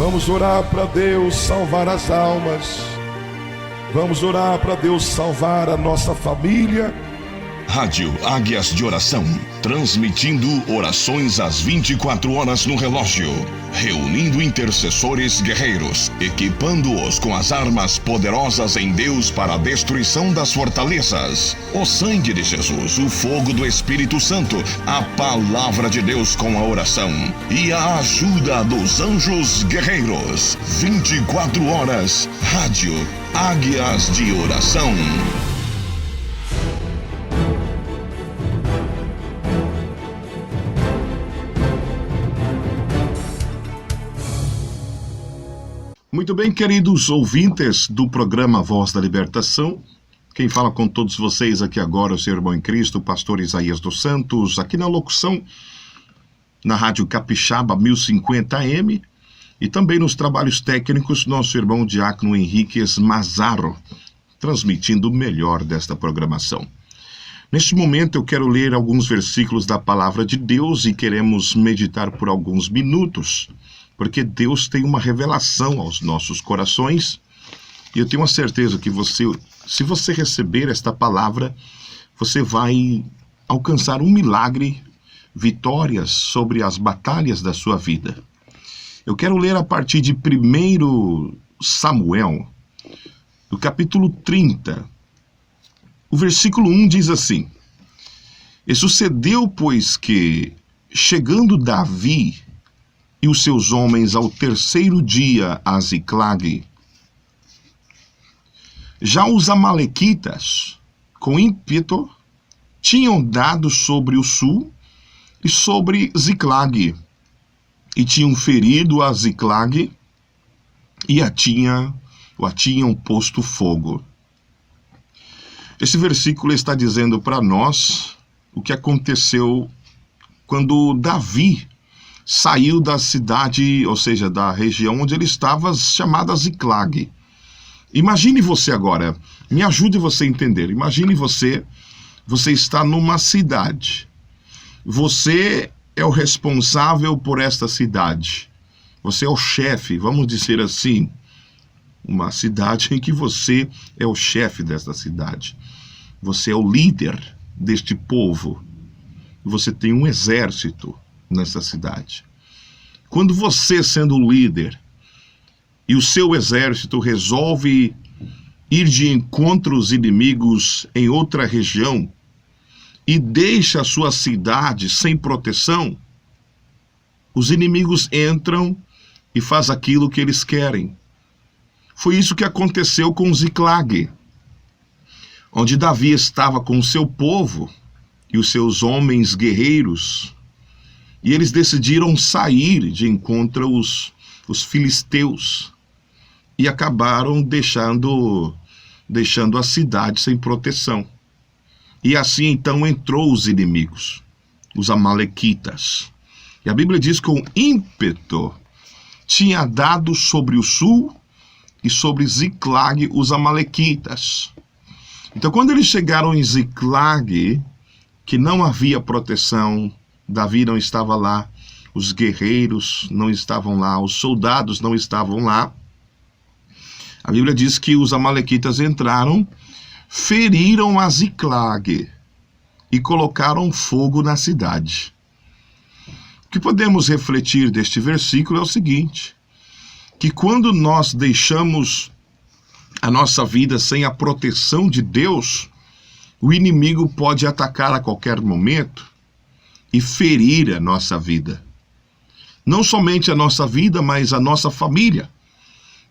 Vamos orar para Deus salvar as almas. Vamos orar para Deus salvar a nossa família. Rádio Águias de Oração, transmitindo orações às 24 horas no relógio, reunindo intercessores guerreiros, equipando-os com as armas poderosas em Deus para a destruição das fortalezas. O sangue de Jesus, o fogo do Espírito Santo, a palavra de Deus com a oração e a ajuda dos anjos guerreiros. 24 horas, Rádio Águias de Oração. Muito bem, queridos ouvintes do programa Voz da Libertação. Quem fala com todos vocês aqui agora é o seu irmão em Cristo, o pastor Isaías dos Santos, aqui na locução, na Rádio Capixaba 1050 AM, e também nos trabalhos técnicos, nosso irmão Diácono Henriques Mazaro, transmitindo o melhor desta programação. Neste momento eu quero ler alguns versículos da Palavra de Deus e queremos meditar por alguns minutos, porque Deus tem uma revelação aos nossos corações, e eu tenho a certeza que se você receber esta palavra, você vai alcançar um milagre, vitórias sobre as batalhas da sua vida. Eu quero ler a partir de 1 Samuel, do capítulo 30. O versículo 1 diz assim: E sucedeu, pois, que, chegando Davi e os seus homens ao terceiro dia a Ziclague, já os amalequitas, com ímpeto, tinham dado sobre o sul e sobre Ziclague, e tinham ferido a Ziclague e a tinham posto fogo. Esse versículo está dizendo para nós o que aconteceu quando Davi saiu da cidade, ou seja, da região onde ele estava, chamada Ziclague. Imagine você agora, me ajude você a entender. Imagine você está numa cidade. Você é o responsável por esta cidade. Você é o chefe, vamos dizer assim. Uma cidade em que você é o chefe desta cidade. Você é o líder deste povo. Você tem um exército nessa cidade. Quando você, sendo o líder, e o seu exército resolve ir de encontro aos inimigos em outra região e deixa a sua cidade sem proteção, os inimigos entram e fazem aquilo que eles querem. Foi isso que aconteceu com Ziclague, onde Davi estava com o seu povo e os seus homens guerreiros, e eles decidiram sair de encontro aos filisteus e acabaram deixando a cidade sem proteção. E assim então entrou os inimigos, os amalequitas. E a Bíblia diz que com ímpeto tinha dado sobre o sul e sobre Ziclague os amalequitas. Então quando eles chegaram em Ziclague, que não havia proteção, Davi não estava lá, os guerreiros não estavam lá, os soldados não estavam lá. A Bíblia diz que os amalequitas entraram, feriram a Ziclague e colocaram fogo na cidade. O que podemos refletir deste versículo é o seguinte, que quando nós deixamos a nossa vida sem a proteção de Deus, o inimigo pode atacar a qualquer momento e ferir a nossa vida. Não somente a nossa vida, mas a nossa família.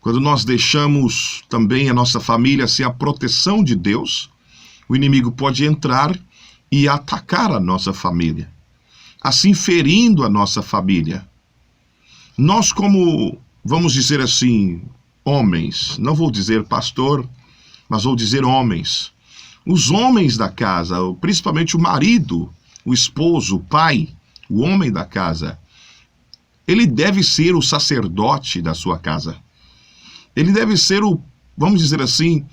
Quando nós deixamos também a nossa família sem a proteção de Deus, o inimigo pode entrar e atacar a nossa família, assim ferindo a nossa família. Nós, como, vamos dizer assim, homens, não vou dizer pastor, mas vou dizer homens, os homens da casa, principalmente o marido, o esposo, o pai, o homem da casa, ele deve ser o sacerdote da sua casa. Ele deve ser o, vamos dizer assim,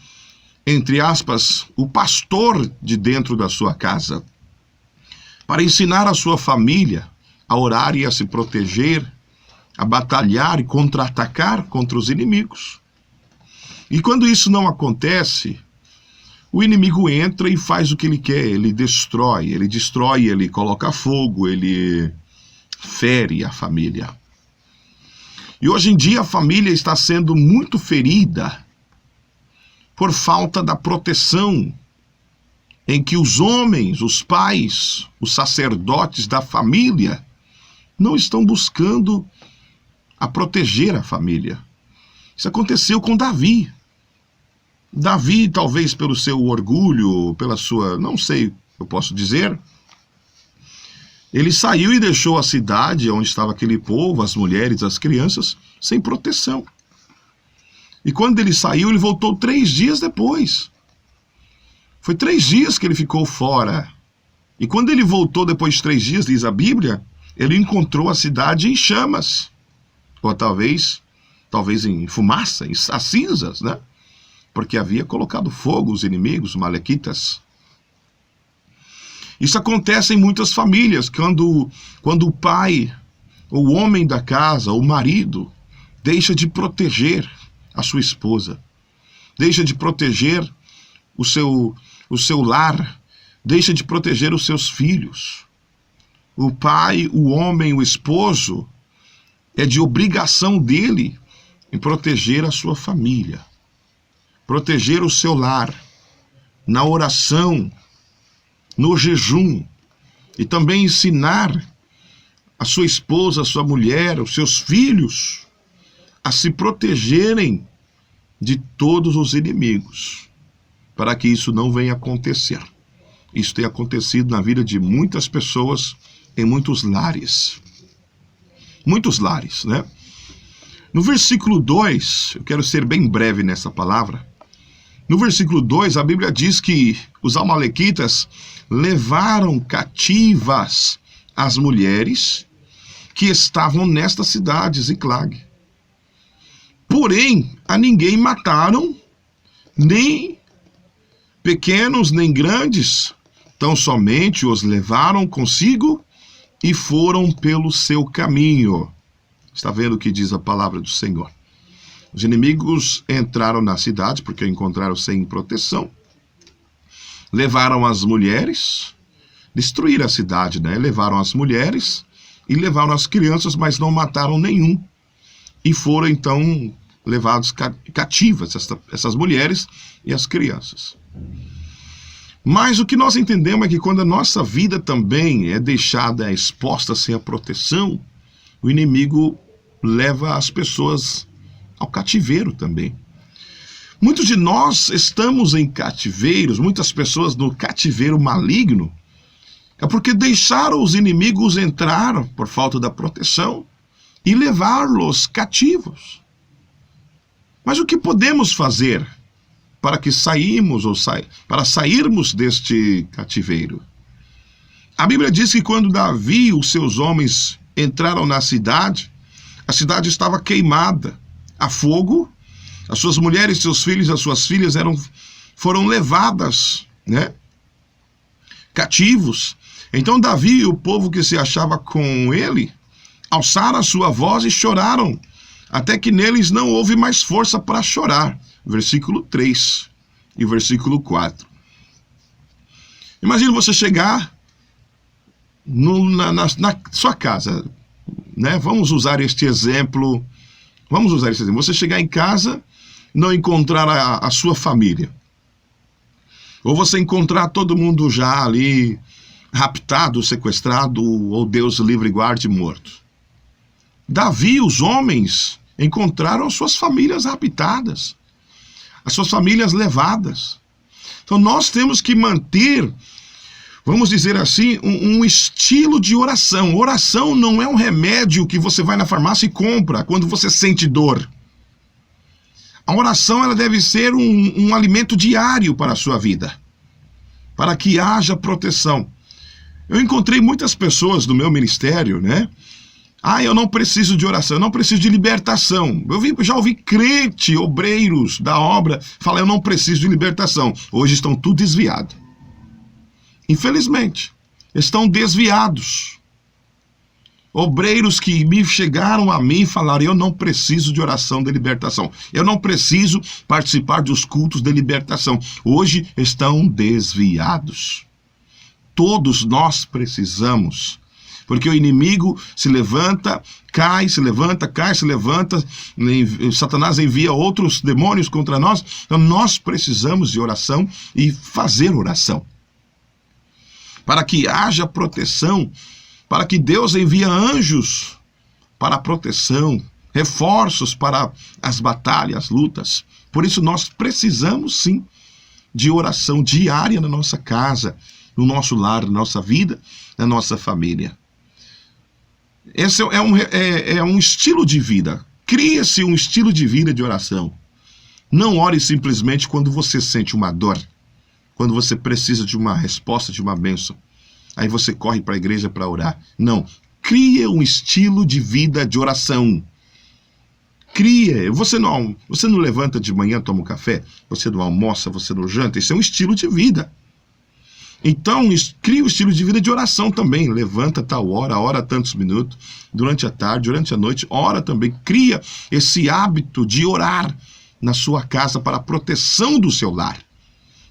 entre aspas, o pastor de dentro da sua casa, para ensinar a sua família a orar e a se proteger, a batalhar e contra-atacar contra os inimigos. E quando isso não acontece, o inimigo entra e faz o que ele quer, ele destrói, ele coloca fogo, ele fere a família. E hoje em dia a família está sendo muito ferida por falta da proteção em que os homens, os pais, os sacerdotes da família não estão buscando a proteger a família. Isso aconteceu com Davi. Davi, talvez pelo seu orgulho, pela sua, não sei, eu posso dizer, ele saiu e deixou a cidade onde estava aquele povo, as mulheres, as crianças, sem proteção. E quando ele saiu, ele voltou 3 dias depois. Foi 3 dias que ele ficou fora. E quando ele voltou depois de 3 dias, diz a Bíblia, ele encontrou a cidade em chamas. Ou talvez em fumaça, as cinzas, né? Porque havia colocado fogo os inimigos, os malequitas. Isso acontece em muitas famílias, quando o pai, o homem da casa, o marido, deixa de proteger a sua esposa, deixa de proteger o seu lar, deixa de proteger os seus filhos. O pai, o homem, o esposo, é de obrigação dele em proteger a sua família, proteger o seu lar, na oração, no jejum, e também ensinar a sua esposa, a sua mulher, os seus filhos, a se protegerem de todos os inimigos, para que isso não venha acontecer. Isso tem acontecido na vida de muitas pessoas, em muitos lares. Muitos lares, né? No versículo 2, eu quero ser bem breve nessa palavra. No versículo 2, a Bíblia diz que os amalequitas levaram cativas as mulheres que estavam nesta cidade, Ziclag. Porém, a ninguém mataram, nem pequenos, nem grandes, tão somente os levaram consigo e foram pelo seu caminho. Está vendo o que diz a palavra do Senhor? Os inimigos entraram na cidade porque encontraram sem proteção. Levaram as mulheres, destruíram a cidade, né? Levaram as mulheres e levaram as crianças, mas não mataram nenhum. E foram então levados cativas essas mulheres e as crianças. Mas o que nós entendemos é que quando a nossa vida também é deixada exposta sem a proteção, o inimigo leva as pessoas ao cativeiro também. Muitos de nós estamos em cativeiros, muitas pessoas no cativeiro maligno, é porque deixaram os inimigos entrar por falta da proteção e levá-los cativos. Mas o que podemos fazer para que para sairmos deste cativeiro? A Bíblia diz que quando Davi e os seus homens entraram na cidade, a cidade estava queimada a fogo, as suas mulheres, seus filhos, as suas filhas foram levadas, né, cativos. Então Davi e o povo que se achava com ele alçaram a sua voz e choraram, até que neles não houve mais força para chorar. Versículo 3 e versículo 4. Imagina você chegar na sua casa, né? Vamos usar este exemplo. Você chegar em casa, não encontrar a sua família. Ou você encontrar todo mundo já ali raptado, sequestrado, ou Deus livre e guarde, morto. Davi, os homens, encontraram suas famílias raptadas, as suas famílias levadas. Então nós temos que manter, vamos dizer assim, um estilo de oração. Oração não é um remédio que você vai na farmácia e compra quando você sente dor. A oração ela deve ser um alimento diário para a sua vida, para que haja proteção. Eu encontrei muitas pessoas no meu ministério, né? Eu não preciso de oração, eu não preciso de libertação. Já ouvi crente, obreiros da obra, falar, eu não preciso de libertação. Hoje estão tudo desviados. Infelizmente, estão desviados. Obreiros que me chegaram a mim e falaram: eu não preciso de oração de libertação. Eu não preciso participar dos cultos de libertação. Hoje estão desviados. Todos nós precisamos. Porque o inimigo se levanta, cai, se levanta, cai, se levanta. Satanás envia outros demônios contra nós. Então nós precisamos de oração e fazer oração. Para que haja proteção, para que Deus envie anjos para a proteção, reforços para as batalhas, lutas. Por isso nós precisamos sim de oração diária na nossa casa, no nosso lar, na nossa vida, na nossa família. Esse é um estilo de vida. Cria-se um estilo de vida de oração. Não ore simplesmente quando você sente uma dor, quando você precisa de uma resposta, de uma bênção. Aí você corre para a igreja para orar. Não. Cria um estilo de vida de oração. Cria. Você não levanta de manhã, toma um café, você não almoça, você não janta. Isso é um estilo de vida. Então, cria o estilo de vida de oração também. Levanta tal hora, ora tantos minutos, durante a tarde, durante a noite, ora também. Cria esse hábito de orar na sua casa para a proteção do seu lar.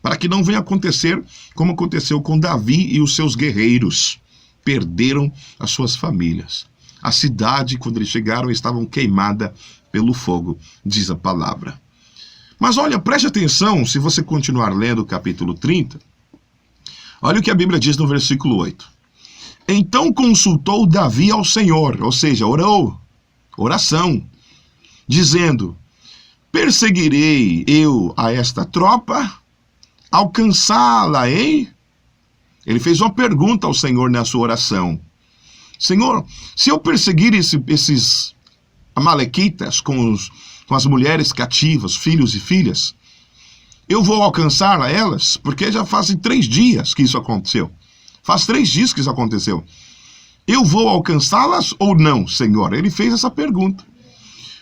Para que não venha acontecer como aconteceu com Davi e os seus guerreiros. Perderam as suas famílias. A cidade, quando eles chegaram, estavam queimada pelo fogo, diz a palavra. Mas olha, preste atenção, se você continuar lendo o capítulo 30, olha o que a Bíblia diz no versículo 8. Então consultou Davi ao Senhor, ou seja, orou, oração, dizendo: perseguirei eu a esta tropa, alcançá-la-ei? Ele fez uma pergunta ao Senhor na sua oração. Senhor, se eu perseguir esses amalequitas com as mulheres cativas, filhos e filhas, eu vou alcançar a elas? Porque já fazem 3 dias que isso aconteceu. Faz 3 dias que isso aconteceu. Eu vou alcançá-las ou não, Senhor? Ele fez essa pergunta.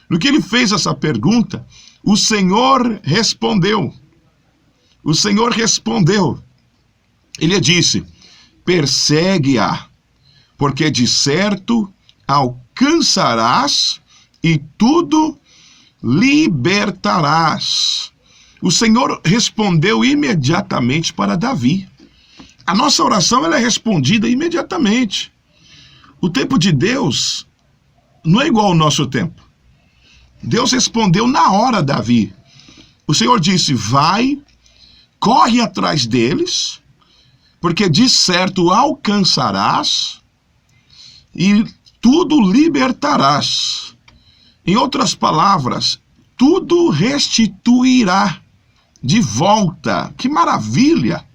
No que ele fez essa pergunta, o Senhor respondeu. O Senhor respondeu. Ele disse: persegue-a, porque de certo alcançarás e tudo libertarás. O Senhor respondeu imediatamente para Davi. A nossa oração ela é respondida imediatamente. O tempo de Deus não é igual ao nosso tempo. Deus respondeu na hora, Davi. O Senhor disse: vai, corre atrás deles, porque de certo alcançarás e tudo libertarás. Em outras palavras, tudo restituirá de volta. Que maravilha!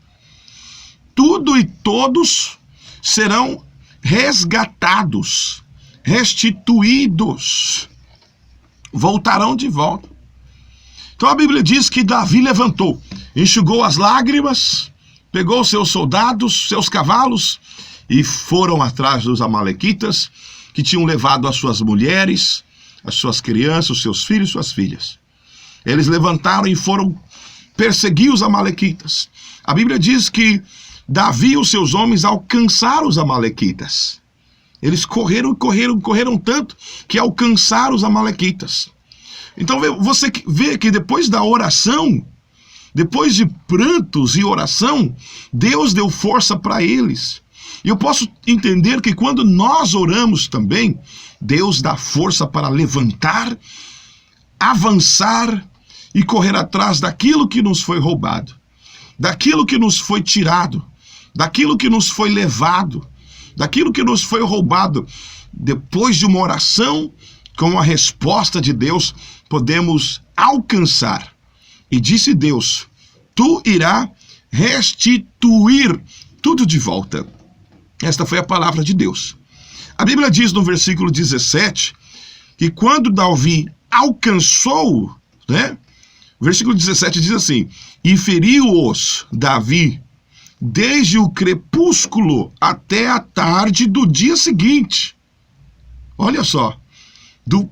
Tudo e todos serão resgatados, restituídos, voltarão de volta. Então a Bíblia diz que Davi levantou, enxugou as lágrimas, pegou seus soldados, seus cavalos e foram atrás dos amalequitas que tinham levado as suas mulheres, as suas crianças, os seus filhos e suas filhas. Eles levantaram e foram perseguir os amalequitas. A Bíblia diz que Davi e os seus homens alcançaram os amalequitas. Eles correram tanto que alcançaram os amalequitas. Então você vê que depois da oração, depois de prantos e oração, Deus deu força para eles. E eu posso entender que quando nós oramos também, Deus dá força para levantar, avançar e correr atrás daquilo que nos foi roubado, daquilo que nos foi tirado, daquilo que nos foi levado, daquilo que nos foi roubado. Depois de uma oração, com a resposta de Deus, podemos alcançar. E disse Deus: tu irá restituir tudo de volta. Esta foi a palavra de Deus. A Bíblia diz no versículo 17, que quando Davi alcançou, o versículo 17 diz assim: e feriu-os Davi desde o crepúsculo até a tarde do dia seguinte. Olha só, do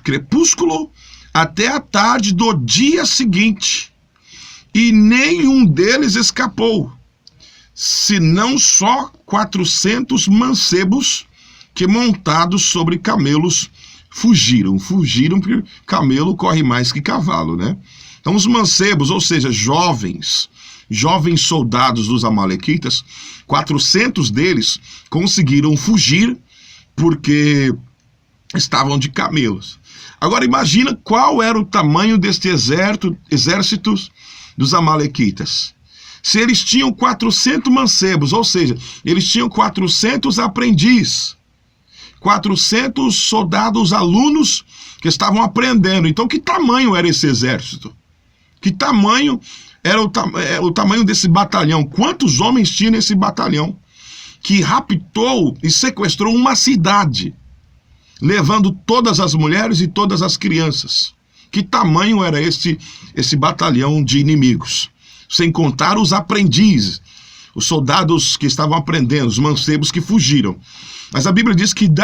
crepúsculo até a tarde do dia seguinte. E nenhum deles escapou, senão só 400 mancebos que montados sobre camelos fugiram. Fugiram porque camelo corre mais que cavalo, né? Então os mancebos, ou seja, jovens soldados dos amalequitas, 400 deles conseguiram fugir porque estavam de camelos. Agora imagina qual era o tamanho deste exército dos amalequitas. Se eles tinham 400 mancebos, ou seja, eles tinham 400 aprendizes, 400 soldados alunos que estavam aprendendo. Então que tamanho era esse exército? Que tamanho era o tamanho desse batalhão? Quantos homens tinha nesse batalhão que raptou e sequestrou uma cidade, levando todas as mulheres e todas as crianças? Que tamanho era esse batalhão de inimigos? Sem contar os aprendizes, os soldados que estavam aprendendo, os mancebos que fugiram. Mas a Bíblia diz que